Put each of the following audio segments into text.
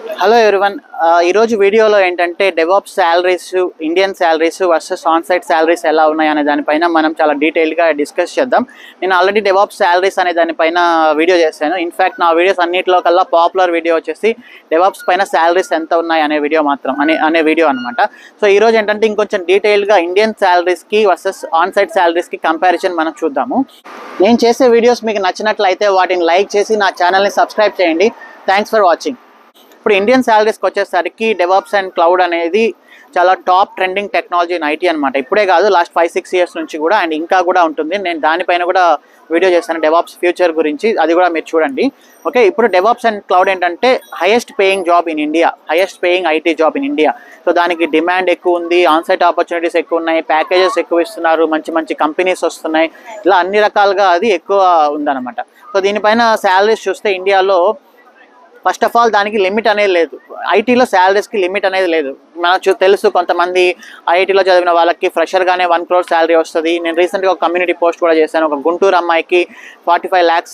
Hello everyone, ఈరోజు వీడియోలో ఏంటంటే DevOps salaries, Indian salaries versus onsite salaries ఎలా ఉన్నాయి అనే దానిపైన మనం చాలా డీటెయిల్గా డిస్కస్ చేద్దాం. నేను ఆల్రెడీ డెవాప్స్ శాలరీస్ అనే దానిపైన వీడియో చేశాను. ఇన్ఫ్యాక్ట్ నా వీడియోస్ అన్నింటిలో కల్లా పాపులర్ వీడియో వచ్చేసి డెవాప్స్ పైన శాలరీస్ ఎంత ఉన్నాయి అనే వీడియో అనే వీడియో అనమాట. సో ఈరోజు ఏంటంటే ఇంకొంచెం డీటెయిల్గా ఇండియన్ శాలరీస్కి వర్సెస్ ఆన్సైట్ శాలరీస్కి కంపారిజన్ మనం చూద్దాము. నేను చేసే వీడియోస్ మీకు నచ్చినట్లయితే వాటిని లైక్ చేసి నా ఛానల్ని సబ్స్క్రైబ్ చేయండి. Thanks for watching. ఇప్పుడు ఇండియన్ శాలరీస్కి వచ్చేసరికి డెవాప్స్ అండ్ క్లౌడ్ అనేది చాలా top trending technology in IT అనమాట. ఇప్పుడే కాదు, లాస్ట్ 5-6 ఇయర్స్ నుంచి కూడా, అండ్ ఇంకా కూడా ఉంటుంది. నేను దానిపైన కూడా వీడియో చేశాను డెవాప్స్ ఫ్యూచర్ గురించి, అది కూడా మీరు చూడండి. ఓకే, ఇప్పుడు డెవాప్స్ అండ్ క్లౌడ్ ఏంటంటే highest paying job in India, highest paying IT job in India. So దానికి డిమాండ్ ఎక్కువ ఉంది, ఆన్సైట్ ఆపర్చునిటీస్ ఎక్కువ ఉన్నాయి, ప్యాకేజెస్ ఎక్కువ ఇస్తున్నారు, మంచి మంచి కంపెనీస్ వస్తున్నాయి, ఇలా అన్ని రకాలుగా అది ఎక్కువ ఉందన్నమాట. సో దీనిపైన శాలరీస్ చూస్తే ఇండియాలో ఫస్ట్ ఆఫ్ ఆల్ దానికి లిమిట్ అనేది లేదు. ఐటీలో శాలరీస్కి లిమిట్ అనేది లేదు. మనకు తెలుసు, కొంతమంది ఐఐటీలో చదివిన వాళ్ళకి ఫ్రెషర్గానే 1 crore శాలరీ వస్తుంది. నేను రీసెంట్గా ఒక కమ్యూనిటీ పోస్ట్ కూడా చేశాను. ఒక గుంటూరు అమ్మాయికి 45 lakhs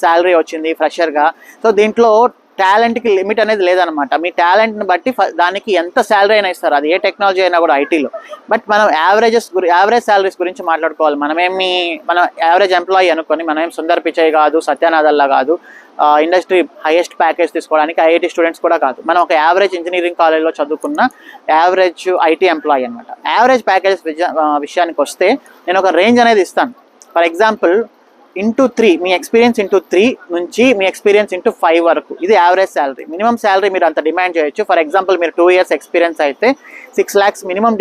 శాలరీ వచ్చింది ఫ్రెషర్గా. సో దీంట్లో టాలెంట్కి లిమిట్ అనేది లేదనమాట. మీ టాలెంట్ని బట్టి దానికి ఎంత శాలరీ అయినా ఇస్తారు, అది ఏ టెక్నాలజీ అయినా కూడా ఐటీలో. బట్ మనం యావరేజ్ శాలరీస్ గురించి మాట్లాడుకోవాలి. మనం యావరేజ్ ఎంప్లాయీ అనుకొని, మనం ఏం సుందర్ పిచై కాదు, సత్యానాథల్లా కాదు, ఇండస్ట్రీ హైయెస్ట్ ప్యాకేజ్ తీసుకోవడానికి ఐఐటీ స్టూడెంట్స్ కూడా కాదు. మనం ఒక యావరేజ్ ఇంజనీరింగ్ కాలేజ్లో చదువుకున్న యావరేజ్ ఐటీ ఎంప్లాయీ అనమాట. యావరేజ్ ప్యాకేజెస్ విషయానికి వస్తే నేను ఒక రేంజ్ అనేది ఇస్తాను. For example, into 3, me experience into 3 నుంచి మీ ఎక్స్పీరియన్స్ ఇంటూ 5 వరకు, ఇది యావరేజ్ శాలరీ. మినిమం శాలరీ మీరు అంత డిమాండ్ చేయొచ్చు. ఫర్ ఎగ్జాంపుల్, మీరు 2 years ఎక్స్పీరియన్స్ అయితే 6 lakhs మినిమం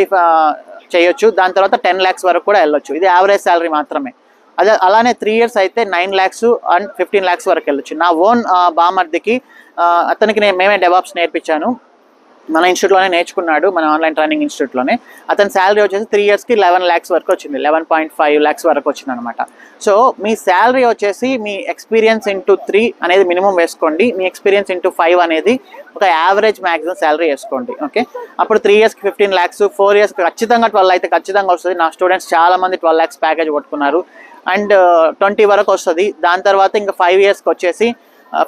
చేయొచ్చు. దాని తర్వాత 10 lakhs వరకు కూడా వెళ్ళొచ్చు. ఇది యావరేజ్ శాలరీ మాత్రమే. అలానే 3 years అయితే 9 lakhs అండ్ 15 lakhs వరకు వెళ్ళొచ్చు. నా ఓన్ బామర్దికి, అతనికి మేమే డెవాప్స్ నేర్పించాను. మన ఇన్స్టిట్యూట్లోనే నేర్చుకున్నాడు, మన ఆన్లైన్ ట్రైనింగ్ ఇన్స్టిట్యూట్లోనే. అతని శాలరీ వచ్చేసి 3 yearsకి 11 lakhs వరకు వచ్చింది, 11.5 lakhs వరకు వచ్చింది అనమాట. సో మీ శాలరీ వచ్చేసి మీ ఎక్స్పీరియన్స్ ఇంటూ 3 అనేది మినిమం వేసుకోండి, మీ ఎక్స్పీరియన్స్ ఇంటూ 5 అనేది ఒక యావరేజ్ మ్యాక్సిమం శాలరీ వేసుకోండి. ఓకే, అప్పుడు 3 yearsకి 15 lakhs, 4 yearsకి ఖచ్చితంగా 12 అయితే ఖచ్చితంగా వస్తుంది. నా స్టూడెంట్స్ చాలామంది 12 lakhs ప్యాకేజ్ కొట్టుకున్నారు, అండ్ 20 వరకు వస్తుంది. దాని తర్వాత ఇంకా 5 yearsకి వచ్చేసి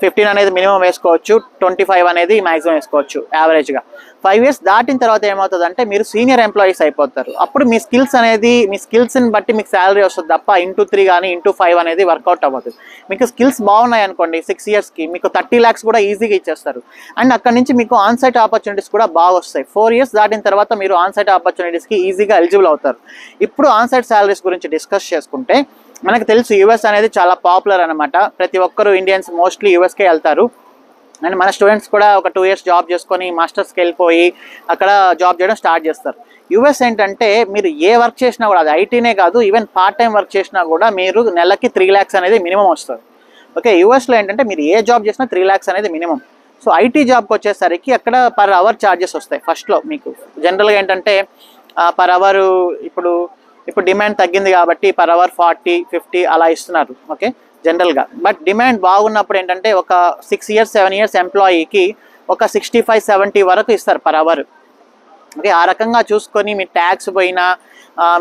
15 అనేది మినిమం వేసుకోవచ్చు, 25 అనేది మ్యాక్సిమం వేసుకోవచ్చు యావరేజ్గా. 5 years దాటిన తర్వాత ఏమవుతుందంటే మీరు సీనియర్ ఎంప్లాయీస్ అయిపోతారు. అప్పుడు మీ స్కిల్స్ని బట్టి మీకు శాలరీ వస్తుంది తప్ప ఇంటూ 3 కానీ ఇంటూ 5 అనేది వర్కౌట్ అవ్వదు. మీకు స్కిల్స్ బాగున్నాయి అనుకోండి, 6 yearsకి మీకు 30 lakhs కూడా ఈజీగా ఇచ్చేస్తారు. అండ్ అక్కడ నుంచి మీకు ఆన్సైట్ ఆపర్చునిటీస్ కూడా బాగా వస్తాయి. 4 years దాటిన తర్వాత మీరు ఆన్సైట్ ఆపర్చునిటీస్కి ఈజీగా ఎలిజిబుల్ అవుతారు. ఇప్పుడు ఆన్సైట్ శాలరీస్ గురించి డిస్కస్ చేసుకుంటే, మనకు తెలుసు యూఎస్ అనేది చాలా పాపులర్ అనమాట. ప్రతి ఒక్కరు ఇండియన్స్ మోస్ట్లీ యూఎస్కే వెళ్తారు. అండ్ మన స్టూడెంట్స్ కూడా ఒక 2 years జాబ్ చేసుకొని మాస్టర్స్కి వెళ్ళిపోయి అక్కడ జాబ్ చేయడం స్టార్ట్ చేస్తారు. యూఎస్ ఏంటంటే మీరు ఏ వర్క్ చేసినా కూడా, అది ఐటీనే కాదు, ఈవెన్ పార్ట్ టైం వర్క్ చేసినా కూడా మీరు నెలకి 3 lakhs అనేది మినిమం వస్తుంది. ఓకే, యూఎస్లో ఏంటంటే మీరు ఏ జాబ్ చేసినా 3 lakhs అనేది మినిమం. సో ఐటీ జాబ్కి వచ్చేసరికి అక్కడ పర్ అవర్ ఛార్జెస్ వస్తాయి. ఫస్ట్లో మీకు జనరల్గా ఏంటంటే పర్ అవర్ ఇప్పుడు డిమాండ్ తగ్గింది కాబట్టి పర్ అవర్ 40-50 అలా ఇస్తున్నారు. ఓకే, జనరల్గా. బట్ డిమాండ్ బాగున్నప్పుడు ఏంటంటే ఒక 6 years 7 years ఎంప్లాయీకి ఒక 65-70 వరకు ఇస్తారు పర్ అవర్. ఓకే, ఆ రకంగా చూసుకొని మీ ట్యాక్స్ పోయినా,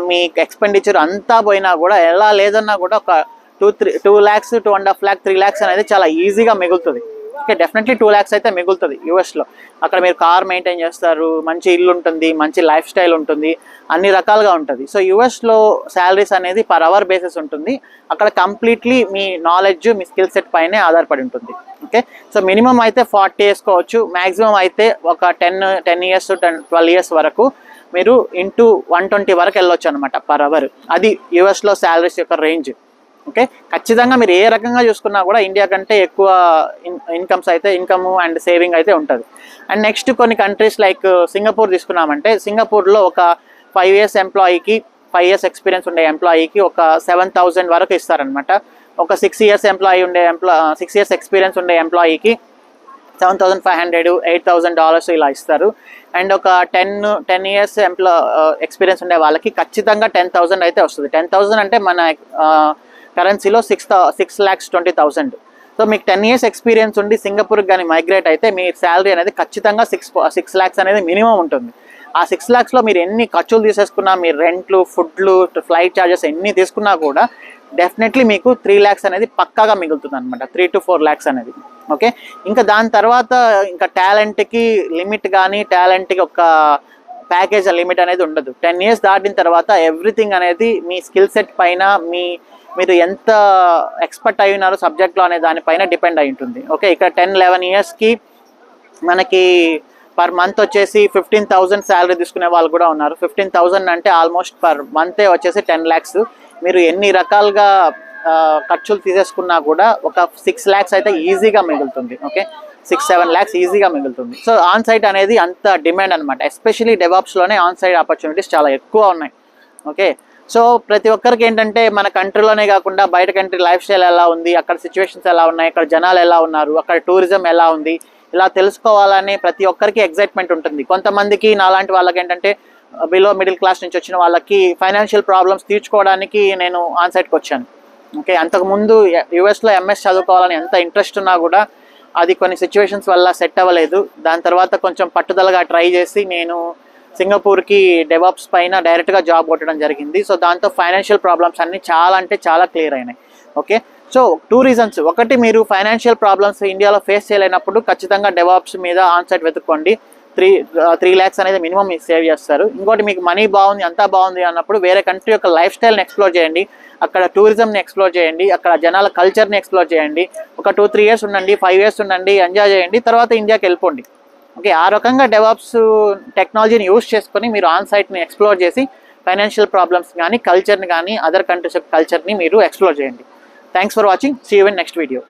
మీ ఎక్స్పెండిచర్ అంతా పోయినా కూడా, ఎలా లేదన్నా కూడా ఒక 2 lakhs, 2.5 lakh, 3 lakhs అనేది చాలా ఈజీగా మిగులుతుంది. ఓకే, డెఫినెట్లీ 2 lakhs అయితే మిగులుతుంది యూఎస్లో. అక్కడ మీరు కార్ మెయింటైన్ చేస్తారు, మంచి ఇల్లు ఉంటుంది, మంచి లైఫ్ స్టైల్ ఉంటుంది, అన్ని రకాలుగా ఉంటుంది. సో యూఎస్లో శాలరీస్ అనేది పర్ అవర్ బేసిస్ ఉంటుంది. అక్కడ కంప్లీట్లీ మీ నాలెడ్జ్, మీ స్కిల్ సెట్ పైనే ఆధారపడి ఉంటుంది. ఓకే, సో మినిమం అయితే 40 వేసుకోవచ్చు, మ్యాక్సిమం అయితే ఒక 10 years 12 years వరకు మీరు ఇంటూ 120 వరకు వెళ్ళొచ్చు అనమాట పర్ అవర్. అది యూఎస్లో శాలరీస్ యొక్క రేంజ్. ఓకే, ఖచ్చితంగా మీరు ఏ రకంగా చూసుకున్నా కూడా ఇండియా కంటే ఎక్కువ ఇన్కమ్ అండ్ సేవింగ్ అయితే ఉంటుంది. అండ్ నెక్స్ట్ కొన్ని కంట్రీస్ లైక్ సింగపూర్ తీసుకున్నామంటే, సింగపూర్లో ఒక 5 years ఎంప్లాయీకి, 5 years ఎక్స్పీరియన్స్ ఉండే ఎంప్లాయీకి ఒక 7,000 వరకు ఇస్తారనమాట. ఒక 6 years ఎక్స్పీరియన్స్ ఉండే ఎంప్లాయీకి 7,500, $8,000 ఇలా ఇస్తారు. అండ్ ఒక 10 years ఎక్స్పీరియన్స్ ఉండే వాళ్ళకి ఖచ్చితంగా 10,000 అయితే వస్తుంది. 10,000 అంటే మన కరెన్సీలో 6,20,000. సో మీకు 10 years ఎక్స్పీరియన్స్ ఉండి సింగపూర్కి కానీ మైగ్రేట్ అయితే మీ శాలరీ అనేది ఖచ్చితంగా 6 lakhs అనేది మినిమం ఉంటుంది. ఆ 6 lakhsలో మీరు ఎన్ని ఖర్చులు తీసేసుకున్నా, మీరు రెంట్లు, ఫుడ్లు, ఫ్లైట్ ఛార్జెస్ ఎన్ని తీసుకున్నా కూడా డెఫినెట్లీ మీకు 3 lakhs అనేది పక్కాగా మిగులుతుంది అనమాట. 3 to 4 lakhs అనేది. ఓకే, ఇంకా దాని తర్వాత ఇంకా టాలెంట్కి లిమిట్ కానీ టాలెంట్కి ఒక ప్యాకేజ్ లిమిట్ అనేది ఉండదు. 10 years దాటిన తర్వాత ఎవ్రీథింగ్ అనేది మీ స్కిల్ సెట్ పైన మీరు ఎంత ఎక్స్పర్ట్ అయి ఉన్నారో సబ్జెక్ట్లో అనే దానిపైన డిపెండ్ అయి ఉంటుంది. ఓకే, ఇక్కడ 10-11 yearsకి మనకి పర్ మంత్ వచ్చేసి 15,000 శాలరీ తీసుకునే వాళ్ళు కూడా ఉన్నారు. 15,000 అంటే ఆల్మోస్ట్ పర్ మంతే వచ్చేసి 10 lakhs. మీరు ఎన్ని రకాలుగా ఖర్చులు తీసేసుకున్నా కూడా ఒక 6 lakhs అయితే ఈజీగా మిగులుతుంది. ఓకే, 6-7 lakhs ఈజీగా మిగులుతుంది. సో ఆన్ సైట్ అనేది అంత డిమాండ్ అనమాట. ఎస్పెషలీ డెవాప్స్లోనే ఆన్ సైట్ ఆపర్చునిటీస్ చాలా ఎక్కువ ఉన్నాయి. ఓకే, సో ప్రతి ఒక్కరికి ఏంటంటే మన కంట్రీలోనే కాకుండా బయట కంట్రీ లైఫ్ స్టైల్ ఎలా ఉంది, అక్కడ సిచ్యువేషన్స్ ఎలా ఉన్నాయి, అక్కడ జనాలు ఎలా ఉన్నారు, అక్కడ టూరిజం ఎలా ఉంది, ఇలా తెలుసుకోవాలని ప్రతి ఒక్కరికి ఎగ్జైట్మెంట్ ఉంటుంది. కొంతమందికి నాలాంటి వాళ్ళకి ఏంటంటే బిలో మిడిల్ క్లాస్ నుంచి వచ్చిన వాళ్ళకి ఫైనాన్షియల్ ప్రాబ్లమ్స్ తీర్చుకోవడానికి నేను ఆన్సైట్కి వచ్చాను. ఓకే, అంతకుముందు యూఎస్లో ఎంఎస్ చదువుకోవాలని ఎంత ఇంట్రెస్ట్ ఉన్నా కూడా అది కొన్ని సిచ్యువేషన్స్ వల్ల సెట్ అవ్వలేదు. దాని తర్వాత కొంచెం పట్టుదలగా ట్రై చేసి నేను సింగపూర్కి డెవాప్స్ పైన డైరెక్ట్గా జాబ్ కొట్టడం జరిగింది. సో దాంతో ఫైనాన్షియల్ ప్రాబ్లమ్స్ అన్నీ చాలా అంటే చాలా క్లియర్ అయినాయి. Okay, so 2 reasons. ఒకటి, మీరు ఫైనాన్షియల్ ప్రాబ్లమ్స్ ఇండియాలో ఫేస్ చేయలేనప్పుడు ఖచ్చితంగా డెవాప్స్ మీద ఆన్సైట్ వెతుక్కోండి. 3 lakhs అనేది మినిమం మీరు సేవ్ చేస్తారు. ఇంకోటి, మీకు మనీ బాగుంది అంతా బాగుంది అన్నప్పుడు వేరే కంట్రీ యొక్క లైఫ్ స్టైల్ని ఎక్స్ప్లోర్ చేయండి, అక్కడ టూరిజంని ఎక్స్ప్లోర్ చేయండి, అక్కడ జనాల కల్చర్ని ఎక్స్ప్లోర్ చేయండి. ఒక 2-3 years ఉండండి, 5 years ఉండండి, ఎంజాయ్ చేయండి, తర్వాత ఇండియాకి వెళ్ళిపోండి. ఓకే, ఆ రకంగా డెవాప్స్ టెక్నాలజీని యూస్ చేసుకొని మీరు ఆన్ సైట్ని ఎక్స్ప్లోర్ చేసి ఫైనాన్షియల్ ప్రాబ్లమ్స్ కానీ కల్చర్ని కానీ అదర్ కంట్రీస్ యొక్క కల్చర్ని మీరు ఎక్స్ప్లోర్ చేయండి. Thanks for watching. See you in next video.